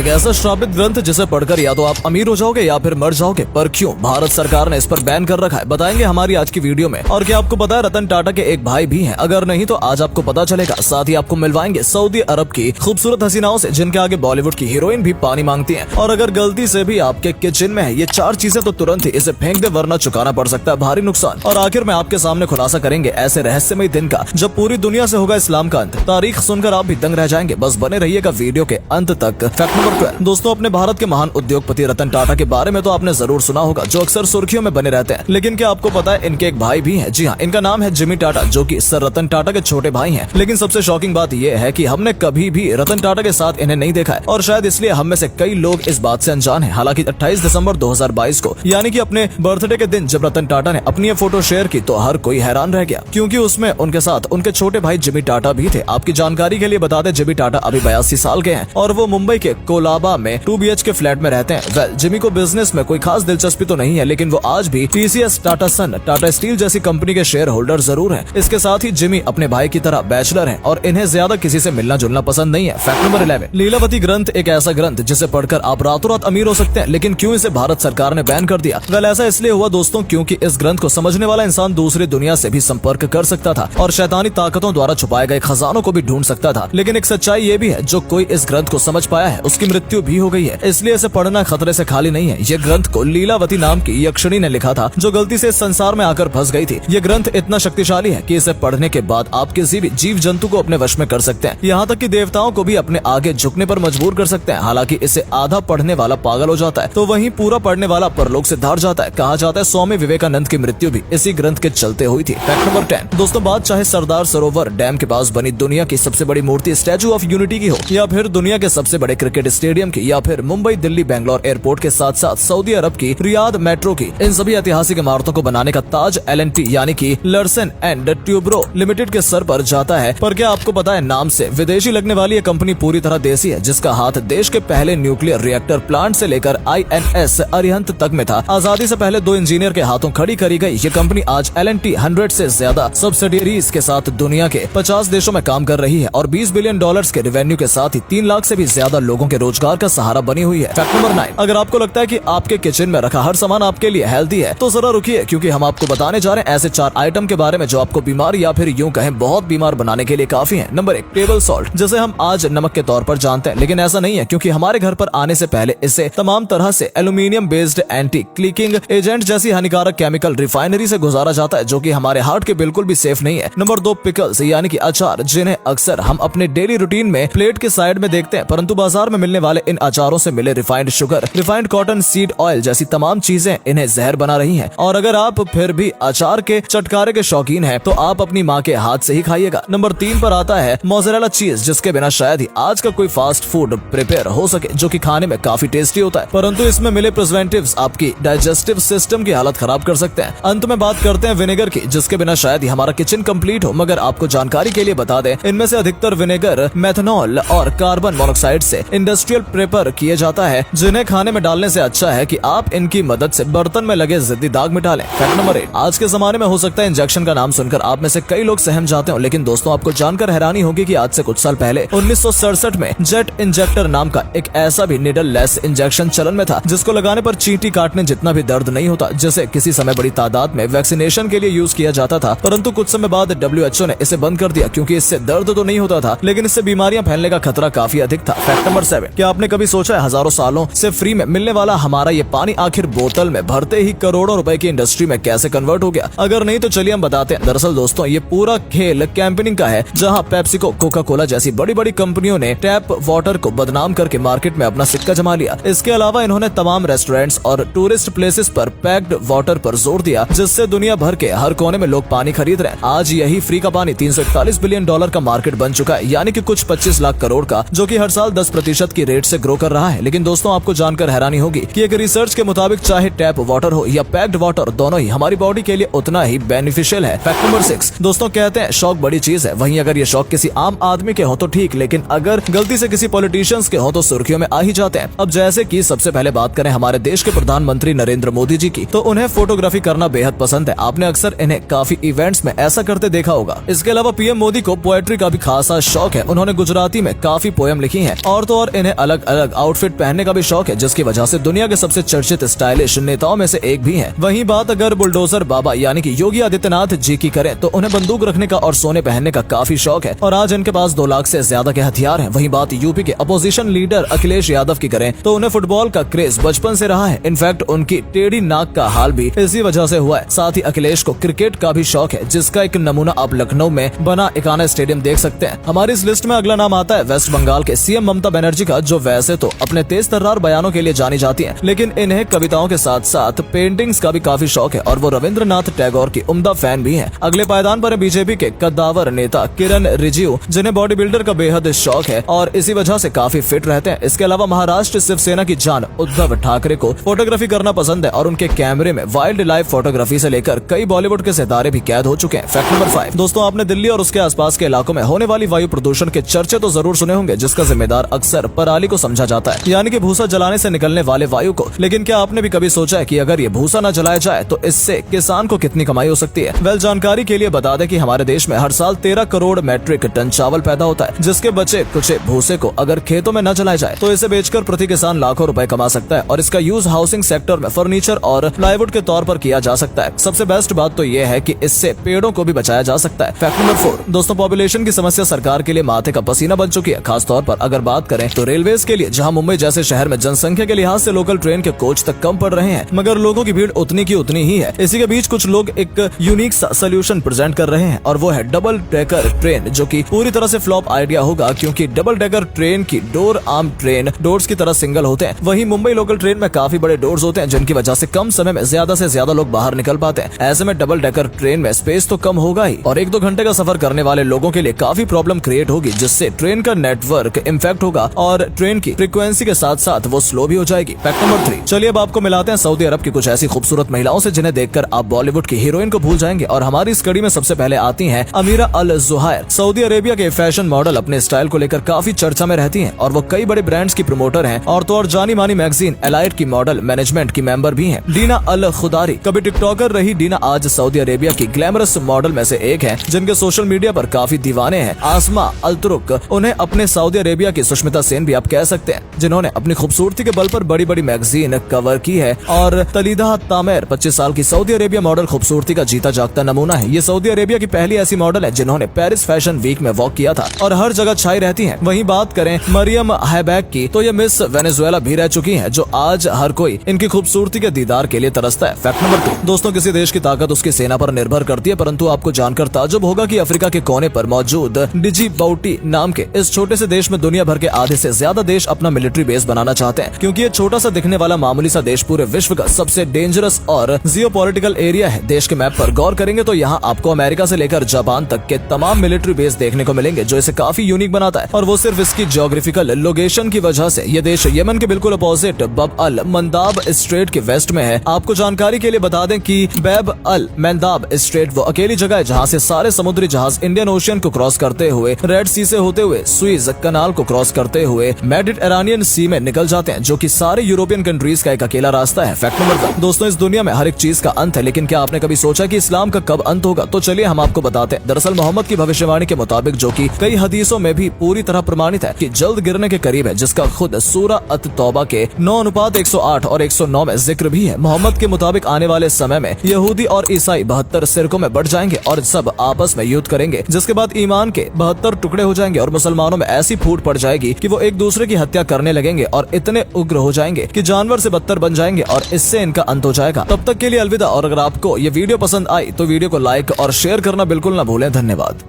ऐसा श्रापित ग्रंथ जिसे पढ़कर या तो आप अमीर हो जाओगे या फिर मर जाओगे, पर क्यों भारत सरकार ने इस पर बैन कर रखा है, बताएंगे हमारी आज की वीडियो में। और क्या आपको पता है रतन टाटा के एक भाई भी हैं? अगर नहीं तो आज आपको पता चलेगा। साथ ही आपको मिलवाएंगे सऊदी अरब की खूबसूरत हसीनाओं से, जिनके आगे बॉलीवुड की हीरोइन भी पानी मांगती है। और अगर गलती से भी आपके किचन में है ये 4 चीजें तो तुरंत ही इसे फेंक दे, वरना चुकाना पड़ सकता है भारी नुकसान। और आखिर में आपके सामने खुलासा करेंगे ऐसे रहस्यमय दिन का जब पूरी दुनिया से होगा इस्लाम का अंत। तारीख सुनकर आप भी दंग रह जाएंगे। बस बने रहिएगा वीडियो के अंत तक। Fact number 12। दोस्तों, अपने भारत के महान उद्योगपति रतन टाटा के बारे में तो आपने जरूर सुना होगा, जो अक्सर सुर्खियों में बने रहते हैं। लेकिन क्या आपको पता है इनके एक भाई भी हैं? जी हाँ, इनका नाम है जिमी टाटा, जो कि सर रतन टाटा के छोटे भाई हैं। लेकिन सबसे शॉकिंग बात यह है कि हमने कभी भी रतन टाटा के साथ इन्हें नहीं देखा है, और शायद इसलिए हम में से कई लोग इस बात से अनजान हैं। हालांकि 28 दिसंबर 2022 को, यानी कि अपने बर्थडे के दिन, जब रतन टाटा ने अपनी ये फोटो शेयर की तो हर कोई हैरान रह गया, क्योंकि उसमें उनके साथ उनके छोटे भाई जिमी टाटा भी थे। आपकी जानकारी के लिए बता दें, जिमी टाटा अभी 82 साल के हैं और वो मुंबई के कोलाबा में 2 BHK फ्लैट में रहते हैं। वेल, जिमी को बिजनेस में कोई खास दिलचस्पी तो नहीं है, लेकिन वो आज भी TCS, टाटा सन, टाटा स्टील जैसी कंपनी के शेयर होल्डर जरूर हैं। इसके साथ ही जिमी अपने भाई की तरह बैचलर हैं और इन्हें ज्यादा किसी से मिलना जुलना पसंद नहीं है। Fact number 11। लीलावती ग्रंथ एक ऐसा ग्रंथ जिसे पढ़कर आप रातों रात अमीर हो सकते हैं, लेकिन क्यों इसे भारत सरकार ने बैन कर दिया? वेल, ऐसा इसलिए हुआ दोस्तों, क्योंकि इस ग्रंथ को समझने वाला इंसान दूसरी दुनिया से भी संपर्क कर सकता था और शैतानी ताकतों द्वारा छुपाए गए खजानों को भी ढूंढ सकता था। लेकिन एक सच्चाई ये भी है, जो कोई इस ग्रंथ को समझ पाया है उसकी मृत्यु भी हो गई है। इसलिए इसे पढ़ना खतरे से खाली नहीं है। ये ग्रंथ को लीलावती नाम की यक्षिणी ने लिखा था, जो गलती से इस संसार में आकर फंस गई थी। ये ग्रंथ इतना शक्तिशाली है कि इसे पढ़ने के बाद आप किसी भी जीव जंतु को अपने वश में कर सकते हैं, यहाँ तक कि देवताओं को भी अपने आगे झुकने पर मजबूर कर सकते हैं। हालांकि इसे आधा पढ़ने वाला पागल हो जाता है तो वहीं पूरा पढ़ने वाला परलोक से धार जाता है। कहा जाता है स्वामी विवेकानंद की मृत्यु भी इसी ग्रंथ के चलते हुई थी। Fact number 10। दोस्तों, बात चाहे सरदार सरोवर डैम के पास बनी दुनिया की सबसे बड़ी मूर्ति स्टैचू ऑफ यूनिटी की हो, या फिर दुनिया के सबसे बड़े क्रिकेट स्टेडियम की, या फिर मुंबई, दिल्ली, बेंगलोर एयरपोर्ट के साथ साथ सऊदी अरब की रियाद मेट्रो की, इन सभी ऐतिहासिक इमारतों को बनाने का ताज L&T यानी कि लर्सन एंड ट्यूब्रो लिमिटेड के सर पर जाता है। पर क्या आपको पता है, नाम से विदेशी लगने वाली ये कंपनी पूरी तरह देसी है, जिसका हाथ देश के पहले न्यूक्लियर रिएक्टर प्लांट से लेकर INS अरिहंत तक में था। आजादी से पहले 2 इंजीनियर के हाथों खड़ी करी गई ये कंपनी आज L&T 100 से ज्यादा सब्सिडियरीज के साथ दुनिया के 50 देशों में काम कर रही है और $20 बिलियन के रेवेन्यू के साथ ही 3 लाख से भी ज्यादा लोगों के रोजगार का सहारा बनी हुई है। Fact number 9। अगर आपको लगता है कि आपके किचन में रखा हर सामान आपके लिए हेल्दी है तो जरा रुकिए, क्योंकि हम आपको बताने जा रहे हैं ऐसे 4 आइटम के बारे में जो आपको बीमार या फिर यूं कहें बहुत बीमार बनाने के लिए काफी है। नंबर 1, टेबल सॉल्ट, जिसे हम आज नमक के तौर पर जानते हैं, लेकिन ऐसा नहीं है, क्योंकि हमारे घर पर आने से पहले इसे तमाम तरह से aluminium based anti clicking agent जैसी हानिकारक केमिकल रिफाइनरी से गुजारा जाता है, जो कि हमारे हार्ट के बिल्कुल भी सेफ नहीं है। नंबर 2, पिकल्स यानी कि अचार, जिन्हें अक्सर हम अपने डेली रूटीन में प्लेट के साइड में देखते हैं, परंतु बाजार में मिलने वाले इन अचारों से मिले refined sugar, refined cotton seed oil जैसी तमाम चीजें इन्हें जहर बना रही हैं। और अगर आप फिर भी अचार के चटकारे के शौकीन हैं तो आप अपनी माँ के हाथ से ही खाइएगा। नंबर 3 पर आता है मोज़रेला चीज, जिसके बिना शायद ही आज का कोई फास्ट फूड प्रिपेयर हो सके, जो कि खाने में काफी टेस्टी होता है, परंतु इसमें मिले प्रिजर्वेटिव्स आपकी डाइजेस्टिव सिस्टम की हालत खराब कर सकते हैं। अंत में बात करते हैं विनेगर की, जिसके बिना शायद ही हमारा किचन कंप्लीट हो। मगर आपको जानकारी के लिए बता दें, इनमें से अधिकतर विनेगर मेथनॉल और कार्बन मोनोक्साइड से इंडस्ट्रियल प्रेपर किए जाता है, जिन्हें खाने में डालने से अच्छा है कि आप इनकी मदद से बर्तन में लगे जिद्दी दाग मिटा लें। Fact number 8। आज के जमाने में हो सकता है इंजेक्शन का नाम सुनकर आप में से कई लोग सहम जाते हो, लेकिन दोस्तों आपको जानकर हैरानी होगी कि आज से कुछ साल पहले 1967 में जेट इंजेक्टर नाम का एक ऐसा भी निडल लेस इंजेक्शन चलन में था, जिसको लगाने पर चींटी काटने जितना भी दर्द नहीं होता, जिसे किसी समय बड़ी तादाद में वैक्सीनेशन के लिए यूज किया जाता था। परंतु कुछ समय बाद WHO ने इसे बंद कर दिया, क्योंकि इससे दर्द तो नहीं होता था, लेकिन इससे बीमारियां फैलने का खतरा काफी अधिक था। Fact number 7। क्या आपने कभी सोचा है हजारों सालों से फ्री में मिलने वाला हमारा ये पानी आखिर बोतल में भरते ही करोड़ों रुपए की इंडस्ट्री में कैसे कन्वर्ट हो गया? अगर नहीं तो चलिए हम बताते हैं। दरअसल दोस्तों, ये पूरा खेल कैंपेनिंग का है, जहां पेप्सिको, कोका कोला जैसी बड़ी बड़ी कंपनियों ने टैप वाटर को बदनाम करके मार्केट में अपना सिक्का जमा लिया। इसके अलावा इन्होंने तमाम रेस्टोरेंट्स और टूरिस्ट प्लेसेस पर पैक्ड वाटर पर जोर दिया, जिससे दुनिया भर के हर कोने में लोग पानी खरीद रहे हैं। आज यही फ्री का पानी $341 बिलियन का मार्केट बन चुका है, यानी कि कुछ 25 लाख करोड़ का, जो कि हर साल 10% की रेट से ग्रो कर रहा है। लेकिन दोस्तों आपको जानकर हैरानी होगी कि एक रिसर्च के मुताबिक चाहे टैप वाटर हो या पैक्ड वाटर, दोनों ही हमारी बॉडी के लिए उतना ही बेनिफिशियल है। Fact number 6। दोस्तों कहते हैं शौक बड़ी चीज है, वहीं अगर ये शौक किसी आम आदमी के हो तो ठीक, लेकिन अगर गलती से किसी पॉलिटिशियंस के हो तो सुर्खियों में आ ही जाते हैं। अब जैसे कि सबसे पहले बात करें हमारे देश के प्रधानमंत्री नरेंद्र मोदी जी की, तो उन्हें फोटोग्राफी करना बेहद पसंद है। आपने अक्सर इन्हें काफी इवेंट्स में ऐसा करते देखा होगा। इसके अलावा PM मोदी को पोएट्री का भी खासा शौक है। उन्होंने गुजराती में काफी पोयम लिखी है, और तो और इन्हें अलग अलग आउटफिट पहनने का भी शौक है, जिसकी वजह से दुनिया के सबसे चर्चित स्टाइलिश नेताओं में से एक भी हैं। वहीं बात अगर बुलडोजर बाबा यानी कि योगी आदित्यनाथ जी की करें तो उन्हें बंदूक रखने का और सोने पहनने का काफी शौक है और आज इनके पास 2 लाख से ज्यादा के हथियार हैं। वहीं बात यूपी के अपोजिशन लीडर अखिलेश यादव की करें तो उन्हें फुटबॉल का क्रेज बचपन से रहा है। इनफैक्ट उनकी टेढ़ी नाक का हाल भी इसी वजह से हुआ है। साथ ही अखिलेश को क्रिकेट का भी शौक है, जिसका एक नमूना आप लखनऊ में बना इकाना स्टेडियम देख सकते हैं। हमारी इस लिस्ट में अगला नाम आता है वेस्ट बंगाल के सीएम ममता बनर्जी का, जो वैसे तो अपने तेज तर्रार बयानों के लिए जानी जाती हैं, लेकिन इन्हें कविताओं के साथ साथ पेंटिंग्स का भी काफी शौक है और वो रविंद्रनाथ टैगोर की उम्दा फैन भी हैं। अगले पायदान पर है बीजेपी के कद्दावर नेता किरण रिजिजू, जिन्हें बॉडी बिल्डर का बेहद शौक है और इसी वजह से काफी फिट रहते हैं। इसके अलावा महाराष्ट्र शिवसेना की जान उद्धव ठाकरे को फोटोग्राफी करना पसंद है और उनके कैमरे में वाइल्ड लाइफ फोटोग्राफी से लेकर कई बॉलीवुड के सितारे भी कैद हो चुके हैं। फैक्ट नंबर 5 दोस्तों, आपने दिल्ली और उसके आसपास के इलाकों में होने वाली वायु प्रदूषण के चर्चे तो जरूर सुने होंगे, जिसका जिम्मेदार अक्सर पराली को समझा जाता है, यानी कि भूसा जलाने से निकलने वाले वायु को। लेकिन क्या आपने भी कभी सोचा है कि अगर ये भूसा न जलाया जाए तो इससे किसान को कितनी कमाई हो सकती है? वेल, जानकारी के लिए बता दें कि हमारे देश में हर साल 13 करोड़ मैट्रिक टन चावल पैदा होता है, जिसके बचे कुछ भूसे को अगर खेतों में न जलाया जाए तो इसे बेचकर प्रति किसान लाखों रुपए कमा सकता है और इसका यूज हाउसिंग सेक्टर में फर्नीचर और प्लाईवुड के तौर पर किया जा सकता है। सबसे बेस्ट बात तो यह है कि इससे पेड़ों को भी बचाया जा सकता है। फैक्ट नंबर 4 दोस्तों, पॉपुलेशन की समस्या सरकार के लिए माथे का पसीना बन चुकी है। खास तौर पर अगर बात करें तो रेलवेज के लिए, जहां मुंबई जैसे शहर में जनसंख्या के लिहाज से लोकल ट्रेन के कोच तक कम पड़ रहे हैं, मगर लोगों की भीड़ उतनी की उतनी ही है। इसी के बीच कुछ लोग एक यूनिक सा सोल्यूशन प्रेजेंट कर रहे हैं और वो है डबल डेकर ट्रेन, जो कि पूरी तरह से फ्लॉप आइडिया होगा, क्योंकि डबल डेकर ट्रेन की डोर आर्म ट्रेन डोर्स की तरह सिंगल होते हैं। वहीं मुंबई लोकल ट्रेन में काफी बड़े डोर्स होते हैं, जिनकी वजह से कम समय में ज्यादा से ज्यादा लोग बाहर निकल पाते हैं। ऐसे में डबल डेकर ट्रेन में स्पेस तो कम होगा ही और 1-2 घंटे का सफर करने वाले लोगों के लिए काफी प्रॉब्लम क्रिएट होगी, जिससे ट्रेन का नेटवर्क इम्पैक्ट होगा और ट्रेन की फ्रीक्वेंसी के साथ साथ वो स्लो भी हो जाएगी। फैक्ट नंबर 3 चलिए अब आपको मिलाते हैं सऊदी अरब की कुछ ऐसी खूबसूरत महिलाओं से जिन्हें देखकर आप बॉलीवुड की हीरोइन को भूल जाएंगे। और हमारी इस कड़ी में सबसे पहले आती हैं अमीरा अल जुहैर। सऊदी अरेबिया के फैशन मॉडल अपने स्टाइल को लेकर काफी चर्चा में रहती हैं और वो कई बड़े ब्रांड्स की प्रमोटर हैं और तो और जानी मानी मैगजीन एलाइट की मॉडल मैनेजमेंट की मेंबर भी हैं। डीना अल खुदारी कभी टिकटॉकर रही डीना आज सऊदी अरेबिया की ग्लैमरस मॉडल में से एक है, जिनके सोशल मीडिया पर काफी दीवाने हैं। आसमा अल तुर्क, उन्हें अपने सऊदी अरेबिया की सुष्मिता सेन भी आप कह सकते हैं, जिन्होंने अपनी खूबसूरती के बल पर बड़ी बड़ी मैगजीन कवर की है। और तलीदा तामेर 25 साल की सऊदी अरेबिया मॉडल खूबसूरती का जीता जागता नमूना है। ये सऊदी अरेबिया की पहली ऐसी मॉडल है जिन्होंने पेरिस फैशन वीक में वॉक किया था और हर जगह छाई रहती हैं। वहीं बात करें मरियम हैबैक की तो ये मिस वेनेजुएला भी रह चुकी हैं, जो आज हर कोई इनकी खूबसूरती के दीदार के लिए तरसता है। फैक्ट नंबर 2 दोस्तों, किसी देश की ताकत उसकी सेना पर निर्भर करती है, परंतु आपको जानकर ताज्जुब होगा कि अफ्रीका के कोने पर मौजूद डिजिबाउटी नाम के इस छोटे से देश में दुनिया भर के आधे से ज्यादा देश अपना मिलिट्री बेस बनाना चाहते हैं, क्योंकि ये छोटा सा दिखने वाला मामूली सा देश पूरे विश्व का सबसे डेंजरस और जियोपॉलिटिकल एरिया है। देश के मैप पर गौर करेंगे तो यहाँ आपको अमेरिका से लेकर जापान तक के तमाम मिलिट्री बेस देखने को मिलेंगे, जो इसे काफी यूनिक बनाता है और वो सिर्फ इसकी ज्योग्राफिकल लोकेशन की वजह से। ये देश यमन के बिल्कुल अपोजिट बब अल मंदाब स्ट्रेट के वेस्ट में है। आपको जानकारी के लिए बता दें कि बैब अल मंदाब स्ट्रेट वो अकेली जगह है जहाँ से सारे समुद्री जहाज इंडियन ओशियन को क्रॉस करते हुए, रेड सी से होते हुए, सुइज कनाल को क्रॉस करते हुए मेडिटेरेनियन सी में निकल जाते हैं, जो कि सारे यूरोपियन कंट्रीज का एक अकेला रास्ता है। फैक्ट नंबर 1 दोस्तों, इस दुनिया में हर एक चीज का अंत है, लेकिन क्या आपने कभी सोचा कि इस्लाम का कब अंत होगा? तो चलिए हम आपको बताते हैं। दरअसल मोहम्मद की भविष्यवाणी के मुताबिक, जो कि कई हदीसों में भी पूरी तरह प्रमाणित है, कि जल्द गिरने के करीब है, जिसका खुद सूरह अत-तौबा के 9:108 और 109 में जिक्र भी है। मोहम्मद के मुताबिक आने वाले समय में यहूदी और ईसाई 72 सिरकों में बढ़ जाएंगे और सब आपस में युद्ध करेंगे, जिसके बाद ईमान के 72 टुकड़े हो जाएंगे और मुसलमानों में ऐसी फूट पड़ जाएगी कि वो एक दूसरे की हत्या करने लगेंगे और इतने उग्र हो जाएंगे कि जानवर से बदतर बन जाएंगे और इससे इनका अंत हो जाएगा। तब तक के लिए अलविदा। और अगर आपको ये वीडियो पसंद आई तो वीडियो को लाइक और शेयर करना बिल्कुल ना भूलें। धन्यवाद।